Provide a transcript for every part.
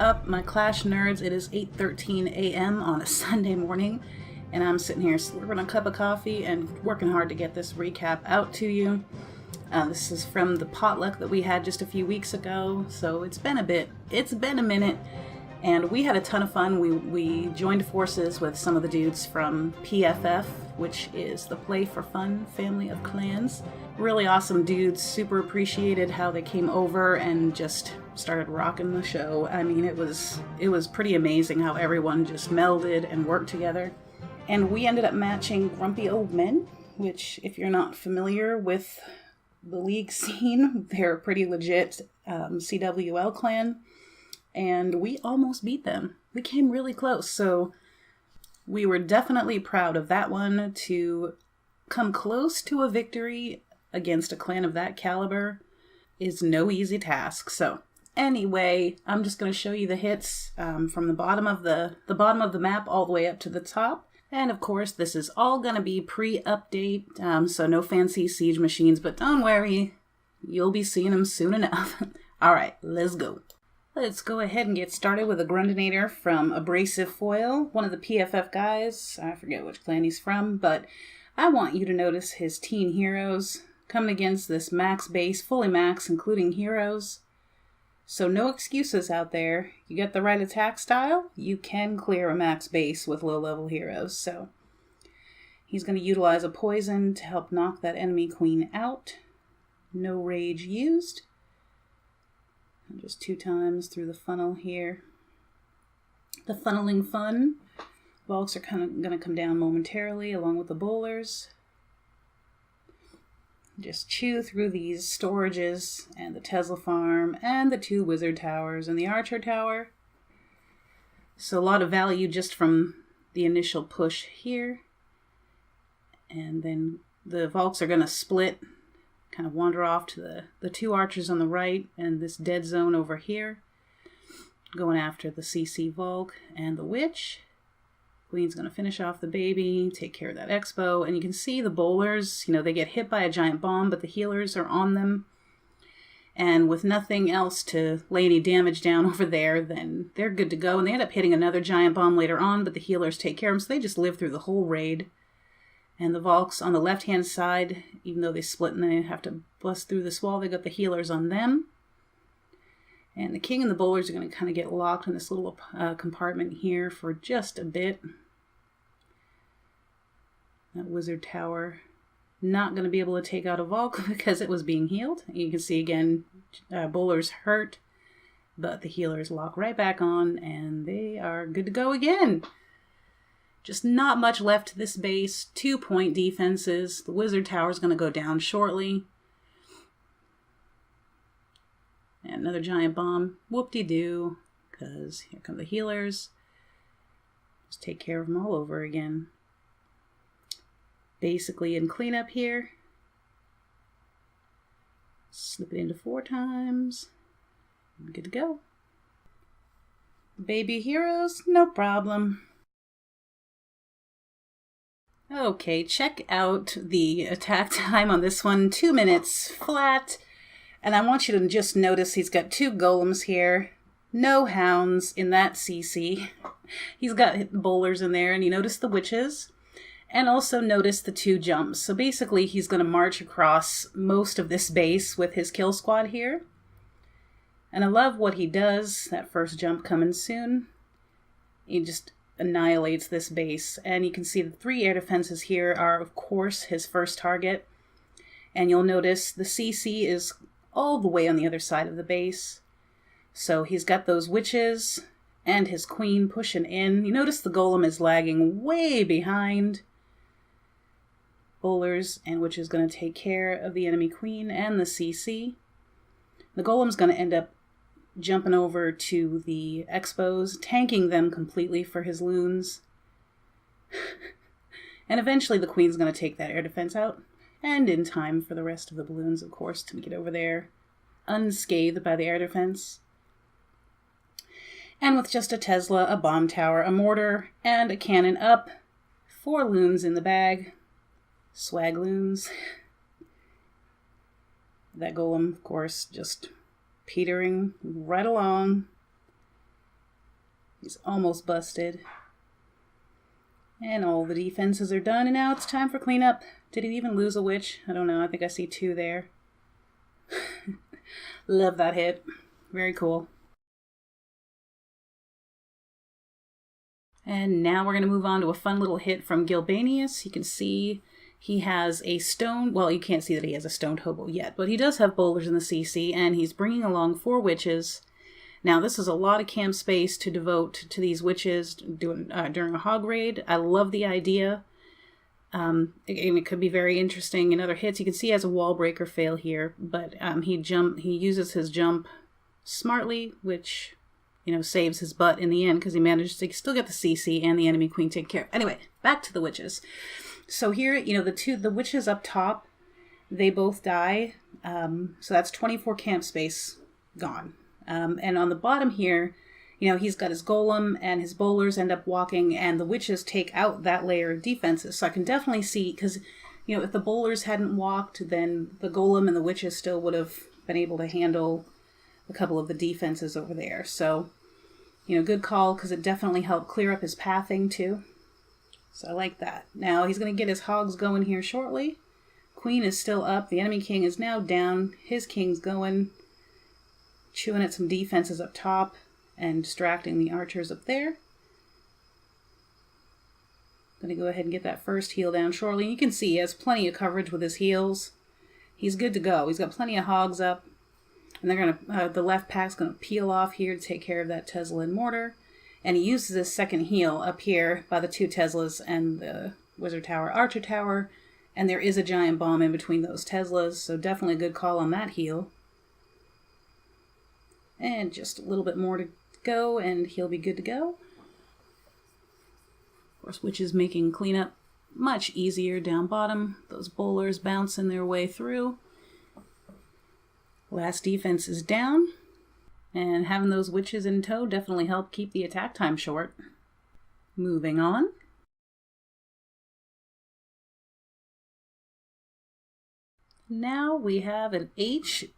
up, my Clash nerds? It is 8:13 a.m. on a Sunday morning, and I'm sitting here slurping a cup of coffee and working hard to get this recap out to you. This is from the potluck that we had just a few weeks ago, so it's been a minute, and we had a ton of fun. We joined forces with some of the dudes from PFF, which is the Play for Fun family of clans. Really awesome dudes, super appreciated how they came over and just started rocking the show. I mean, it was pretty amazing how everyone just melded and worked together. And we ended up matching Grumpy Old Men, which, if you're not familiar with the league scene, they're a pretty legit CWL clan, and we almost beat them. We came really close, so we were definitely proud of that one. To come close to a victory against a clan of that caliber is no easy task. So anyway, I'm just going to show you the hits from the bottom of the map all the way up to the top. And of course, this is all going to be pre-update, so no fancy siege machines, but don't worry, you'll be seeing them soon enough. Alright, let's go. Let's go ahead and get started with a Grundinator from AbrasiveFoil, one of the PFF guys. I forget which clan he's from, but I want you to notice his teen heroes coming against this max base, fully max, including heroes. So no excuses out there. You get the right attack style, you can clear a max base with low-level heroes. So he's going to utilize a poison to help knock that enemy queen out. No rage used. And just 2 times through the funnel here. The funneling fun. Volks are kind of going to come down momentarily along with the bowlers. Just chew through these storages and the Tesla farm and the 2 wizard towers and the archer tower. So a lot of value just from the initial push here. And then the Volks are going to split, kind of wander off to the 2 archers on the right and this dead zone over here. Going after the CC Volk and the witch. Queen's going to finish off the baby, take care of that expo, and you can see the bowlers, they get hit by a giant bomb, but the healers are on them. And with nothing else to lay any damage down over there, then they're good to go. And they end up hitting another giant bomb later on, but the healers take care of them, so they just live through the whole raid. And the Volks on the left-hand side, even though they split and they have to bust through this wall, they got the healers on them. And the king and the bowlers are going to kind of get locked in this little compartment here for just a bit. That wizard tower not going to be able to take out a Volk because it was being healed. You can see again, bowlers hurt, but the healers lock right back on and they are good to go again. Just not much left to this base. 2-point defenses. The wizard tower is going to go down shortly. And another giant bomb. Whoop-de-doo. Because here come the healers. Just take care of them all over again. Basically in cleanup here. Slip it into 4 times. Good to go. Baby heroes, no problem. Okay, check out the attack time on this one. 2 minutes flat. And I want you to just notice he's got 2 golems here. No hounds in that CC. He's got bowlers in there, and you notice the witches. And also notice the 2 jumps. So basically he's going to march across most of this base with his kill squad here. And I love what he does. That first jump coming soon. He just annihilates this base. And you can see the 3 air defenses here are, of course, his first target. And you'll notice the CC is all the way on the other side of the base. So he's got those witches and his queen pushing in. You notice the golem is lagging way behind. Bowlers and witches going to take care of the enemy queen and the CC. The golem's going to end up jumping over to the expos, tanking them completely for his loons. And eventually the queen's going to take that air defense out. And in time for the rest of the balloons, of course, to get over there unscathed by the air defense. And with just a Tesla, a bomb tower, a mortar, and a cannon up, 4 loons in the bag. Swag loons. That golem, of course, just petering right along. He's almost busted. And all the defenses are done, and now it's time for cleanup. Did he even lose a witch? I don't know. I think I see 2 there. Love that hit. Very cool. And now we're going to move on to a fun little hit from Gilbainius. You can see he has a stone. Well, you can't see that he has a stoned hobo yet, but he does have bowlers in the CC, and he's bringing along 4 witches. Now, this is a lot of camp space to devote to these witches during a hog raid. I love the idea. It could be very interesting in other hits. You can see he has a wall breaker fail here, but he uses his jump smartly, which, you know, saves his butt in the end because he manages to still get the CC and the enemy queen taken care of. Anyway, back to the witches. So here, you know, the witches up top, they both die. So that's 24 camp space gone. And on the bottom here, you know, he's got his golem and his bowlers end up walking, and the witches take out that layer of defenses. So I can definitely see, because, you know, if the bowlers hadn't walked, then the golem and the witches still would have been able to handle a couple of the defenses over there. So, you know, good call, because it definitely helped clear up his pathing too. So I like that. Now he's going to get his hogs going here shortly. Queen is still up. The enemy king is now down. His king's going, chewing at some defenses up top and distracting the archers up there. Gonna go ahead and get that first heal down shortly. You can see he has plenty of coverage with his heals. He's good to go. He's got plenty of hogs up. And they're gonna the left pack's gonna peel off here to take care of that Tesla and mortar. And he uses his second heal up here by the 2 Teslas and the wizard tower, archer tower. And there is a giant bomb in between those Teslas, so definitely a good call on that heal. And just a little bit more to go, and he'll be good to go. Of course, which is making cleanup much easier down bottom. Those bowlers bouncing their way through. Last defense is down, and having those witches in tow definitely helped keep the attack time short. Moving on. Now we have an hphb.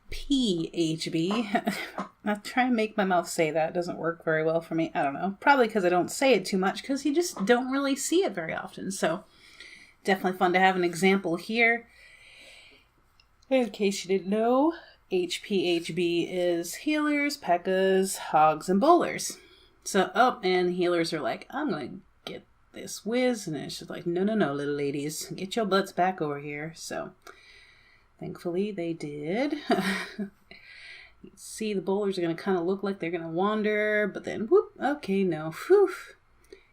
I try and make my mouth say that. It doesn't work very well for me. I don't know. Probably because I don't say it too much, because you just don't really see it very often. So definitely fun to have an example here. In case you didn't know, hphb is healers, pekkas, hogs, and bowlers. So, and healers are like, I'm going to get this whiz. And it's just like, no, little ladies. Get your butts back over here. So thankfully they did. You can see the bowlers are going to kind of look like they're going to wander, but then whoop, okay, no. Whew.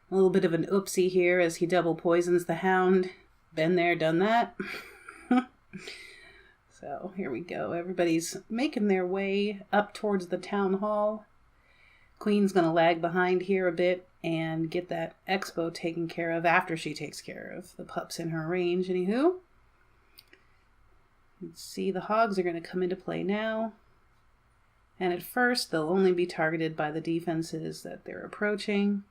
A little bit of an oopsie here as he double poisons the hound. Been there, done that. So here we go. Everybody's making their way up towards the town hall. Queen's going to lag behind here a bit and get that expo taken care of after she takes care of the pups in her range. Anywho, let's see, the hogs are going to come into play now. And at first, they'll only be targeted by the defenses that they're approaching.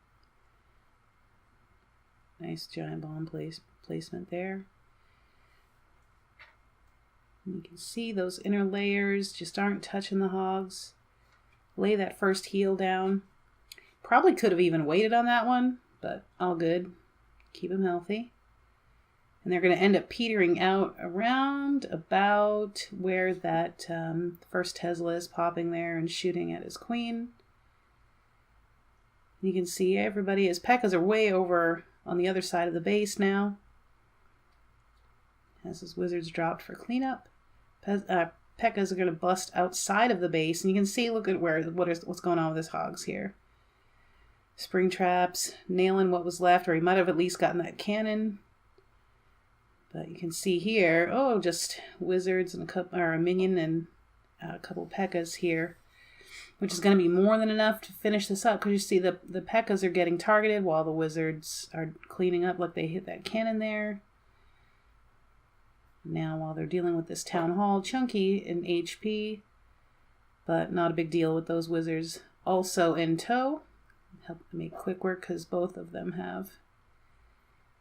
Nice giant bomb placement there. And you can see those inner layers just aren't touching the hogs. Lay that first heal down. Probably could have even waited on that one, but all good. Keep them healthy. And they're going to end up petering out around about where that first Tesla is popping there and shooting at his queen. You can see everybody, his pekkas are way over on the other side of the base now. As his wizards dropped for cleanup. Pekkas are going to bust outside of the base. And you can see, look at what's going on with his hogs here. Spring traps, nailing what was left, or he might have at least gotten that cannon. But you can see here, just wizards and a minion and a couple pekkas here, which is going to be more than enough to finish this up, because you see the pekkas are getting targeted while the wizards are cleaning up like they hit that cannon there. Now while they're dealing with this town hall, chunky in HP, but not a big deal with those wizards also in tow. Help make quick work because both of them have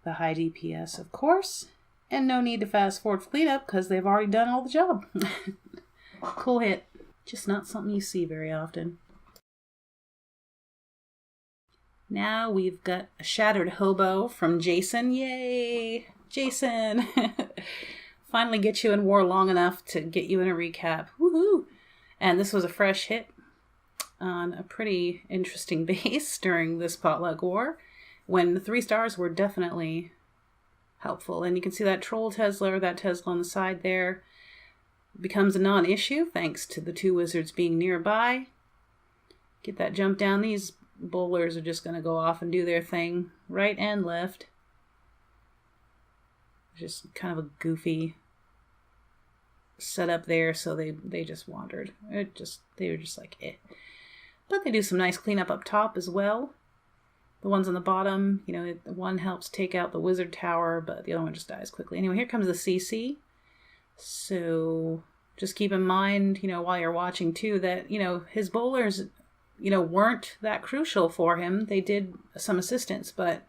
the high DPS, of course. And no need to fast forward for cleanup because they've already done all the job. Cool hit. Just not something you see very often. Now we've got a shattered hobo from Jason. Yay! Jason! Finally get you in war long enough to get you in a recap. Woohoo! And this was a fresh hit on a pretty interesting base during this potluck war, when the 3 stars were definitely helpful. And you can see that troll Tesla, or that Tesla on the side there, becomes a non-issue thanks to the 2 wizards being nearby. Get that jump down. These bowlers are just going to go off and do their thing right and left. Just kind of a goofy setup there, so they just wandered. They were just like, eh. But they do some nice cleanup up top as well. The ones on the bottom, you know, one helps take out the wizard tower, but the other one just dies quickly. Anyway, here comes the CC. So just keep in mind, you know, while you're watching too, that, you know, his bowlers, you know, weren't that crucial for him. They did some assistance, but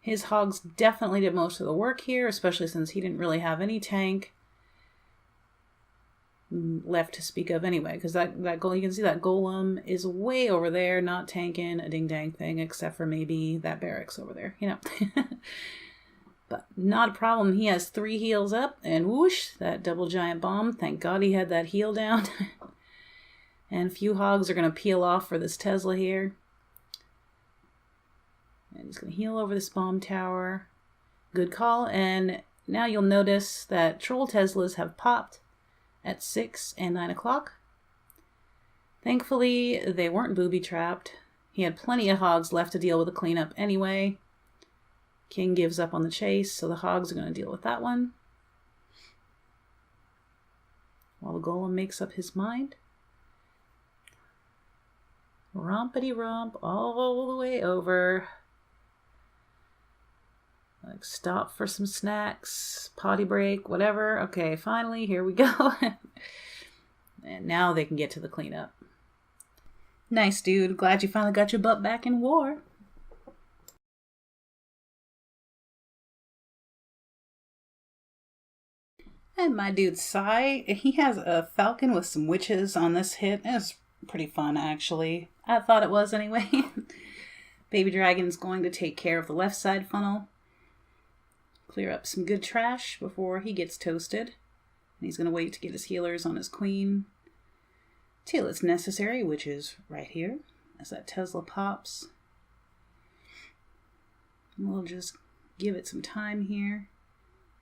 his hogs definitely did most of the work here, especially since he didn't really have any tank left to speak of anyway, because that goal, you can see that golem is way over there, not tanking a ding-dang thing, except for maybe that barracks over there, you know. But not a problem. He has 3 heals up, and whoosh, that double giant bomb. Thank God he had that heal down. And a few hogs are going to peel off for this Tesla here. And he's going to heal over this bomb tower. Good call. And now you'll notice that troll Teslas have popped at 6 and 9 o'clock. Thankfully, they weren't booby-trapped. He had plenty of hogs left to deal with the cleanup anyway. King gives up on the chase, so the hogs are going to deal with that one. While the golem makes up his mind. Rompity-romp all the way over. Like, stop for some snacks, potty break, whatever. Okay, finally, here we go. And now they can get to the cleanup. Nice, dude. Glad you finally got your butt back in war. And my dude Sai, he has a falcon with some witches on this hit. It's pretty fun, actually. I thought it was anyway. Baby Dragon's going to take care of the left side funnel. Clear up some good trash before he gets toasted. And he's going to wait to get his healers on his queen till it's necessary, which is right here, as that Tesla pops. And we'll just give it some time here.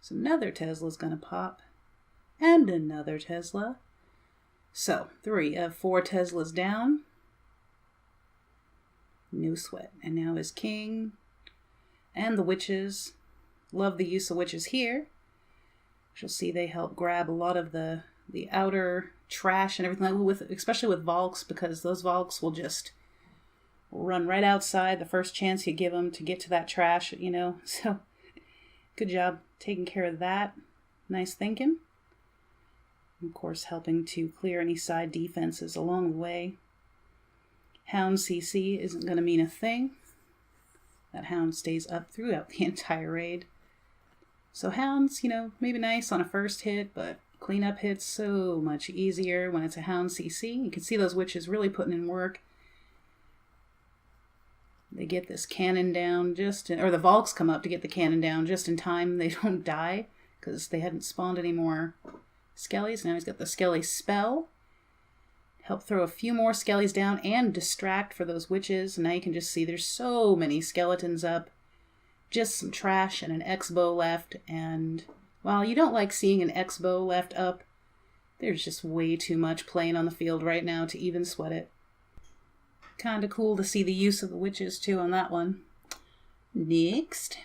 So another Tesla's going to pop. And another Tesla. So 3 of 4 Teslas down. No sweat. And now his king and the witches. Love the use of witches here. You'll see they help grab a lot of the outer trash and everything, especially with Valks, because those Valks will just run right outside the first chance you give them to get to that trash, you know. So good job taking care of that. Nice thinking. Of course, helping to clear any side defenses along the way. Hound CC isn't going to mean a thing. That hound stays up throughout the entire raid. So hounds, you know, maybe nice on a first hit, but cleanup hits so much easier when it's a hound CC. You can see those witches really putting in work. They get this cannon down or the Valks come up to get the cannon down just in time. They don't die because they hadn't spawned any more skellies. Now he's got the skelly spell. Help throw a few more skellies down and distract for those witches. And now you can just see there's so many skeletons up. Just some trash and an X-bow left. And while you don't like seeing an X-bow left up, there's just way too much playing on the field right now to even sweat it. Kind of cool to see the use of the witches too on that one. Next.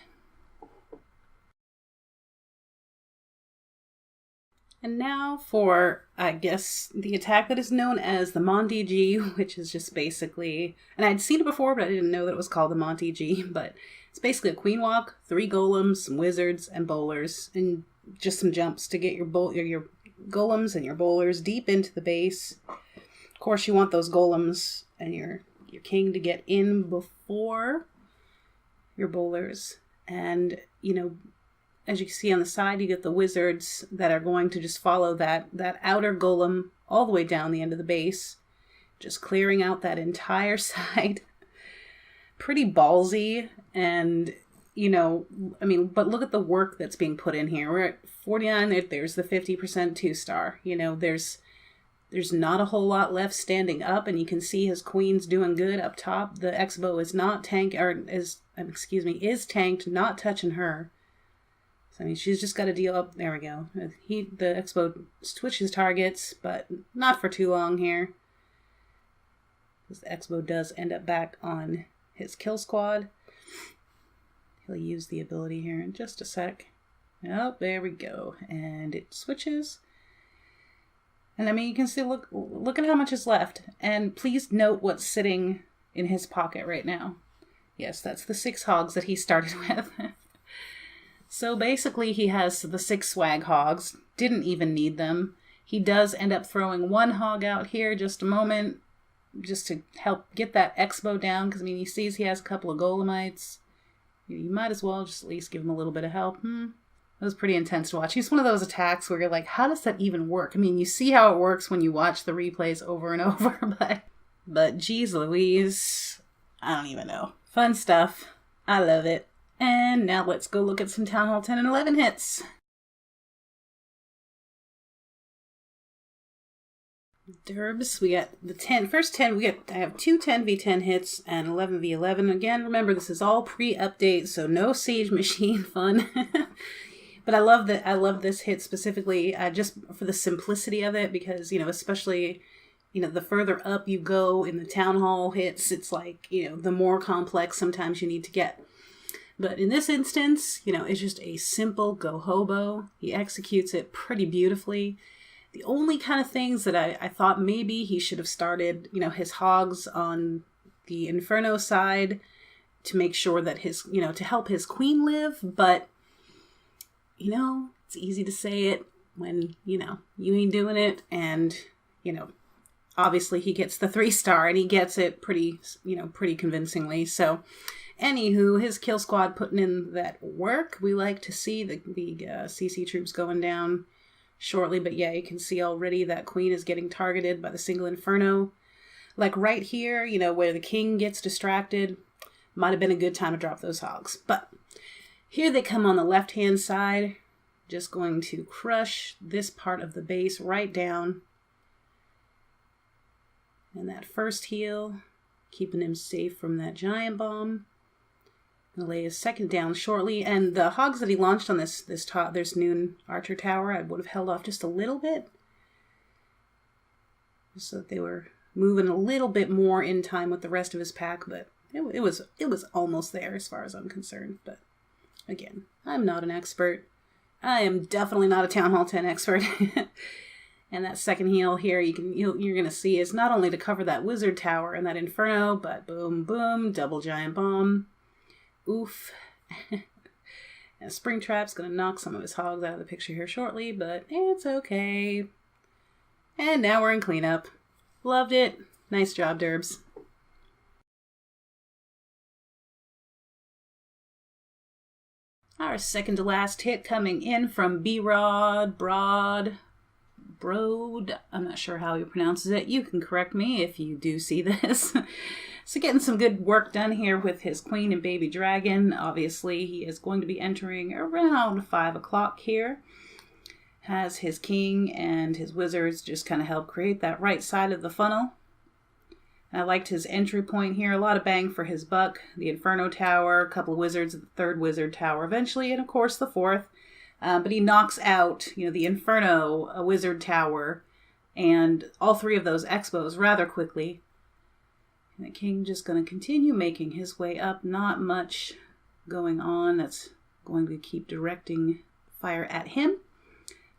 And now for, I guess, the attack that is known as the Monty G, which is just basically, and I'd seen it before, but I didn't know that it was called the Monty G, but it's basically a queen walk, 3 golems, some wizards, and bowlers, and just some jumps to get your golems and your bowlers deep into the base. Of course, you want those golems and your king to get in before your bowlers, and, you know, as you can see on the side, you get the wizards that are going to just follow that outer golem all the way down the end of the base, just clearing out that entire side. pretty ballsy, and, you know, I mean, but look at the work that's being put in here. We're at 49, there's the 50% 2-star. You know, there's not a whole lot left standing up, and you can see his queen's doing good up top. The X-bow is not is tanked, not touching her. So, I mean, she's just got to deal up. There we go. The X-bow switches targets, but not for too long here. Because the X-bow does end up back on his kill squad. He'll use the ability here in just a sec. Oh, there we go. And it switches. And I mean, you can see, look at how much is left. And please note what's sitting in his pocket right now. Yes, that's the 6 hogs that he started with. So basically he has the 6 swag hogs. Didn't even need them. He does end up throwing 1 hog out here just a moment, just to help get that X-bow down, because I mean, he sees he has a couple of golemites. You might as well just at least give him a little bit of help. It was pretty intense to watch. He's one of those attacks where you're like, how does that even work? I mean, you see how it works when you watch the replays over and over, but geez Louise, I don't even know. Fun stuff. I love it. And now let's go look at some Town Hall 10 and 11 hits. Derbs, we got the 10. First 10, I have 2 10v10 hits and 11v11. Again, remember, this is all pre-update, so no Siege Machine fun. But I love this hit specifically, just for the simplicity of it, because, you know, especially, you know, the further up you go in the Town Hall hits, it's like, you know, the more complex sometimes you need to get. But in this instance, you know, it's just a simple gohobo. He executes it pretty beautifully. The only kind of things that I thought maybe he should have started, you know, his hogs on the Inferno side to make sure that his, you know, to help his queen live. But, you know, it's easy to say it when, you know, you ain't doing it. And, you know, obviously he gets the 3-star and he gets it pretty, you know, pretty convincingly. So, anywho, his kill squad putting in that work. We like to see the CC troops going down shortly, but yeah, you can see already that queen is getting targeted by the single Inferno. Like right here, you know, where the king gets distracted, might have been a good time to drop those hogs. But here they come on the left-hand side, just going to crush this part of the base right down. And that first heal, keeping him safe from that giant bomb. Gonna lay his second down shortly, and the hogs that he launched on this noon archer tower, I would have held off just a little bit, just so that they were moving a little bit more in time with the rest of his pack. But it was almost there as far as I'm concerned. But again, I'm not an expert. I am definitely not a Town Hall 10 expert. And that second heal here, you're gonna see is not only to cover that wizard tower and that Inferno, but boom, boom, double giant bomb. Oof. And Springtrap's gonna knock some of his hogs out of the picture here shortly, but it's okay. And now we're in cleanup. Loved it. Nice job, Derbs. Our second to last hit coming in from Brod. I'm not sure how he pronounces it. You can correct me if you do see this. So getting some good work done here with his queen and baby dragon. Obviously, he is going to be entering around 5 o'clock here. Has his king and his wizards just kind of help create that right side of the funnel. And I liked his entry point here. A lot of bang for his buck. The Inferno Tower, a couple of wizards at the 3rd wizard tower eventually, and of course the 4th. But he knocks out, you know, the Inferno, a wizard tower, and all 3 of those X-bows rather quickly. And the king just going to continue making his way up. Not much going on. That's going to keep directing fire at him.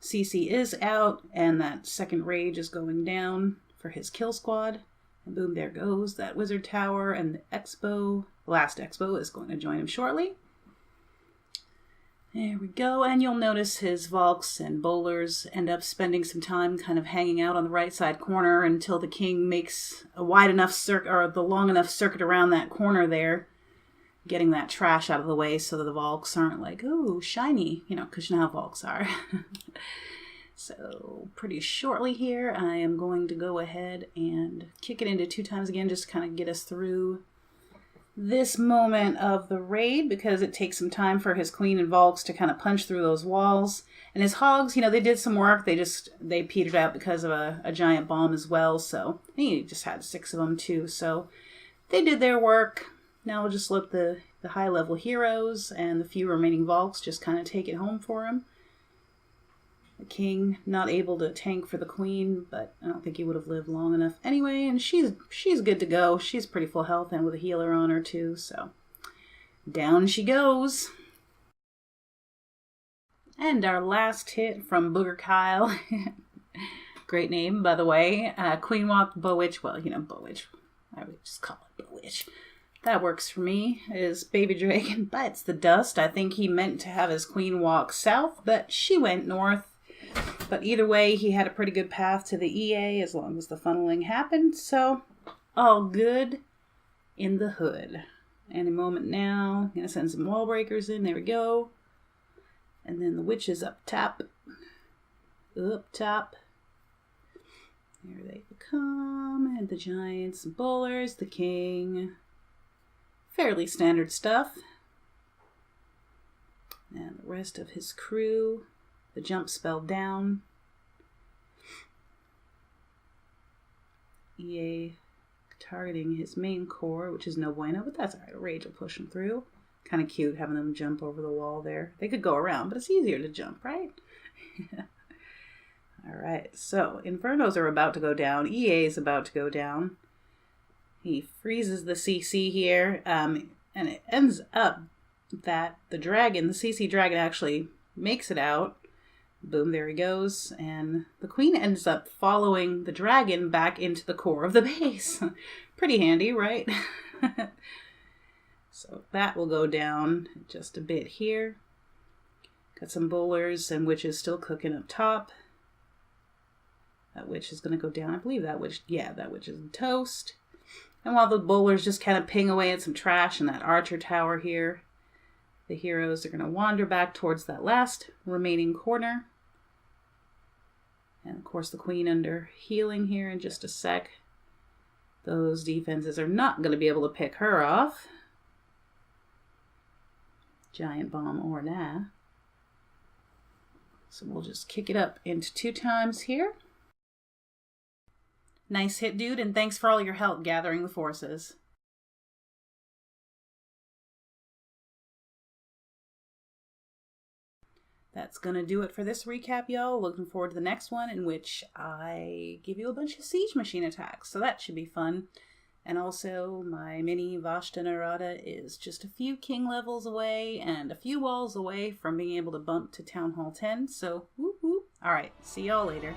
CC is out, and that second rage is going down for his kill squad. And boom, there goes that wizard tower, and the X-bow, last X-bow, is going to join him shortly. There we go, and you'll notice his Valks and bowlers end up spending some time kind of hanging out on the right side corner until the king makes a wide enough circuit, or the long enough circuit around that corner there, getting that trash out of the way so that the Valks aren't like, ooh, shiny, you know, because you know how Valks are. So pretty shortly here, I am going to go ahead and kick it into 2 times again, just to kind of get us through this moment of the raid because it takes some time for his queen and Volks to kind of punch through those walls. And his hogs, you know, they did some work. They petered out because of a giant bomb as well. So he just had 6 of them too. So they did their work. Now we'll just let the high level heroes and the few remaining Volks just kind of take it home for him. The king not able to tank for the queen, but I don't think he would have lived long enough anyway. And she's good to go. She's pretty full health and with a healer on her too. So down she goes. And our last hit from Booger Kyle. Great name, by the way. Queen walked bowitch. Well, you know, bowitch. I would just call it bowitch. That works for me. Is baby dragon bites the dust. I think he meant to have his queen walk south, but she went north. But either way, he had a pretty good path to the EA as long as the funneling happened. So, all good in the hood. Any moment now. I'm going to send some wall breakers in. There we go. And then the witches up top. Up top. There they come. And the giants and bowlers. The king. Fairly standard stuff. And the rest of his crew. The jump spell down. EA targeting his main core, which is no bueno, but that's alright. A rage will push him through. Kind of cute having them jump over the wall there. They could go around, but it's easier to jump, right? Alright, so Infernos are about to go down. EA is about to go down. He freezes the CC here, and it ends up that the CC dragon actually makes it out. Boom, there he goes. And the queen ends up following the dragon back into the core of the base. Pretty handy, right? So that will go down just a bit here. Got some bowlers and witches still cooking up top. That witch is going to go down. I believe that witch, yeah, that witch is toast. And while the bowlers just kind of ping away at some trash in that archer tower here, the heroes are going to wander back towards that last remaining corner. And of course the queen under healing here in just a sec. Those defenses are not going to be able to pick her off. Giant bomb or nah. So we'll just kick it up into 2 times here. Nice hit, dude, and thanks for all your help gathering the forces. That's going to do it for this recap, y'all. Looking forward to the next one in which I give you a bunch of siege machine attacks. So that should be fun. And also, my mini Vashta Narada is just a few king levels away and a few walls away from being able to bump to Town Hall 10. So, whoop whoop. Alright, see y'all later.